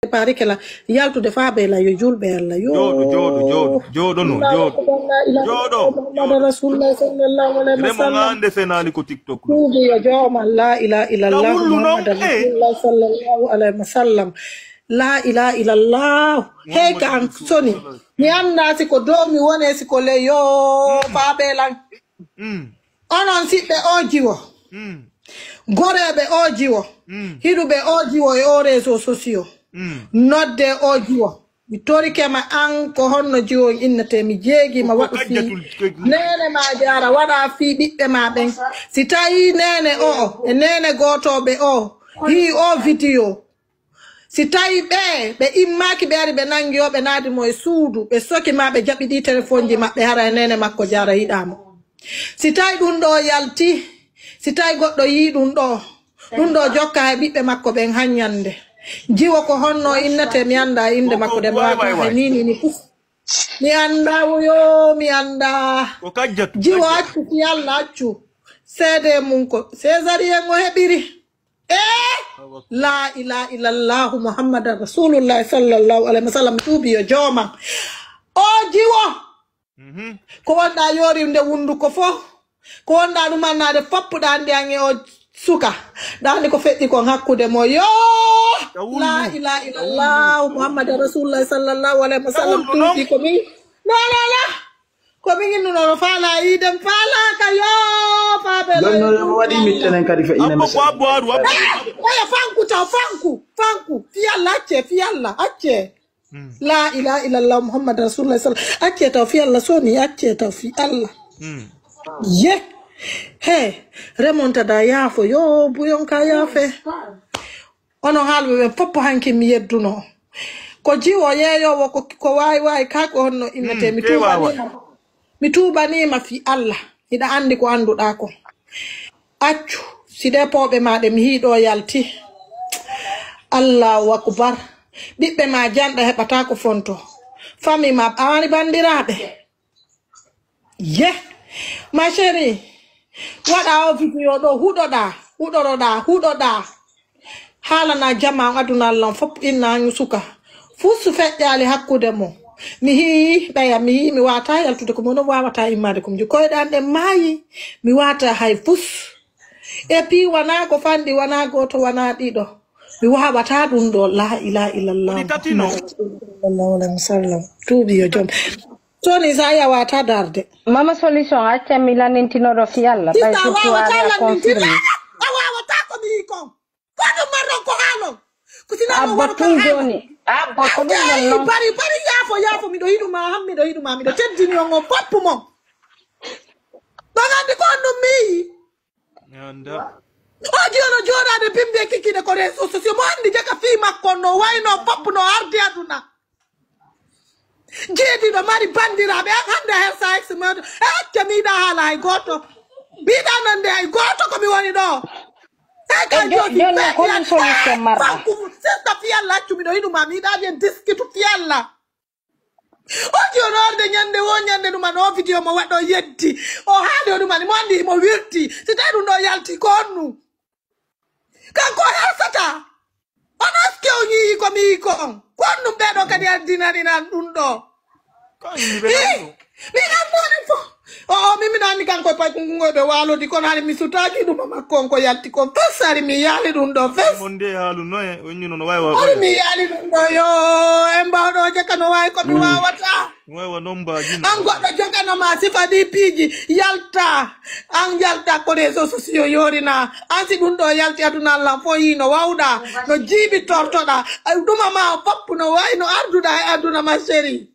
pare que la yaltu de fa be la yo julbe la yo jodo no jodo rasulullah sallallahu alaihi wasallam remo ngande fenali ko TikTok tubi yo joma la ilaha illallah muhammad rasulullah sallallahu alaihi wasallam la ilaha illallah he kan soni mi anda si ko do mi wone si ko le yo fa be lan onon sibbe ojiwo gorebe ojiwo hiduɓe ojiwo e o réseau sociaux nodde ojiwo mi tori kema an ko honno jiwo innete mi jeegi ma waɗu fi nene ma jara waɗa fi ɓiɓɓe ma ɓen si tawi nene o e nene gotoɓe o hi o vidéo si tawi ɓe immaki ɓe ari ɓe nangi o ɓe naadi mo e suudu ɓe soki ma ɓe jaɓi ɗi téléphone ji maɓɓe hara e nene makko jara yiɗamo si tawi ɗum ɗo yalti si tawi goɗɗo yi ɗum ɗo jokka e ɓiɓɓe makko ɓen hanyande jiwo ko honno innate mi anda inde makko de wata ni puf mi anda yo mi anda jiwo accu fi Allah accu seede mun ko césarien o heɓiri la ilaha illallah muhammadan rasulullah sallallahu alaihi wasallam tuubi yo jooma o jiwo ko wonɗa yori nde wunduko fo ko wonɗa ɗumannade foppuɗa andi an e o suka dandi ko feƴƴi kon hakkude mo yo la ilaha illallah muhammadan rasulullah sallallahu alaihi wasallam tuubi ko min la ko min innuno faala idem faala ka yo faabe la no wadi mitten kadi fa ina oya fanku fi Allah acce la ilaha illallah muhammadan rasulullah sallallahu acce taw fi Allah soni acce taw fi Allah ye he remonta da yaafo yo buyon ka yaafe ono halbe be poppo hanki mi yedduno ko jiwo yeeyowo ko wayi kako honno innete mi tubanima fi Allah ida andi ko anduɗa ko accu side poɓe maɗe mi hiiɗo yalti Allahu akbar ɓiɓɓe ma janɗa heɓata ko fonto fami ma awani bandiraɓe ye ma chérie waɗa o vidéo ɗo huɗoɗa haalana jama aduna Allah fop inna suka fusu feƴƴali hakkude mo mi hi ɓeya mi wata yaltude ko mono wawata immade kom koyɗan ɗe maayi mi wata hay fus et puis wana ko fandi wana goto wana ɗiɗo mi wawata ɗum ɗo la ilaha illallah sallallahu alaihi wasallam tuubi yo joom soni sa yawata darde mama solution acca mi lanintinoɗo fi Allah ɓay surtout a confirme a wawata ko mi kon kono marron ko haalon kusinamo waɗa joni ko ɗum non bari yaafo miɗo yiɗuma miɗo teddini on o poppu mon ɗon andi ko on ɗum miyi oji ono joɗade bimbe kikide ko réseau sociaux mo andi jaka fi makko no wayno poppu no ardi aduna jeediɗo mari bandiraɓe an hande hen sa ex meɗo acca miyiɗa haala hay goto mbiɗa nande hay goto komi woni ɗo sesta fiyalla accu miɗo yiɗuma mi yiɗaji en diskitu fiyalla oji ono arde ñande wo ñande ɗuman o vidéo mo waɗɗo yeddi o haali o ɗumani mo andi mo wirti si tawi ɗum ɗo yalti ko onnu kanko hersata on aske o ñii komi yi ko on ko onnum ɓeɗo kadi addinaninan ɗum ɗo mi andoni fo mimi nani kanko ngoɓe walodi kono hani mi sutaji ɗum makko on ko yalti kon fes ari mi yaali ɗum ɗo fes monde halu noye onni non wawa ari mi yaali ɗum ɗo yo e mbawɗo jeka no wawi komi wawata wawa nombaji an goɗɗo joganoma sifa ɗi piiji yalta an yalta ko réseau sociaux yorina an si ɗum ɗo yalti aduna Allah fo yino wawɗa no jiibi tortoɗa ɗuma ma foppu no wayi no arduɗa e aduna ma chérie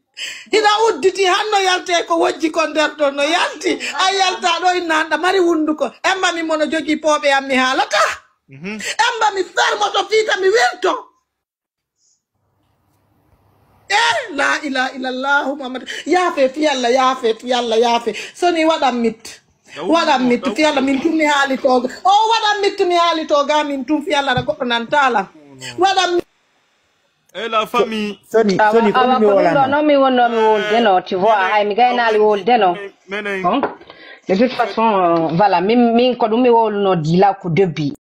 hina udditi hanno yalte ko wojji ko nder ɗo no yalti a yalta ɗo inna anda mari wunduko emma mi mono jogi pooɓe am mi haalata emma mi fermoto fiita mi wirto la ilaha illallah muhammad yaafe fi Allah yaafe soni waɗam mit fi Allah min tum mi haalitoga waɗam mit mi haalitoga min tum fi Allah ra goɗɗo nantala waɗam la famille soni ko mi wala non mi wonno mi woldeno tu vois hay mi gaynali woldeno de toute façon voilà min ko ɗum mi wolno dila ko debbi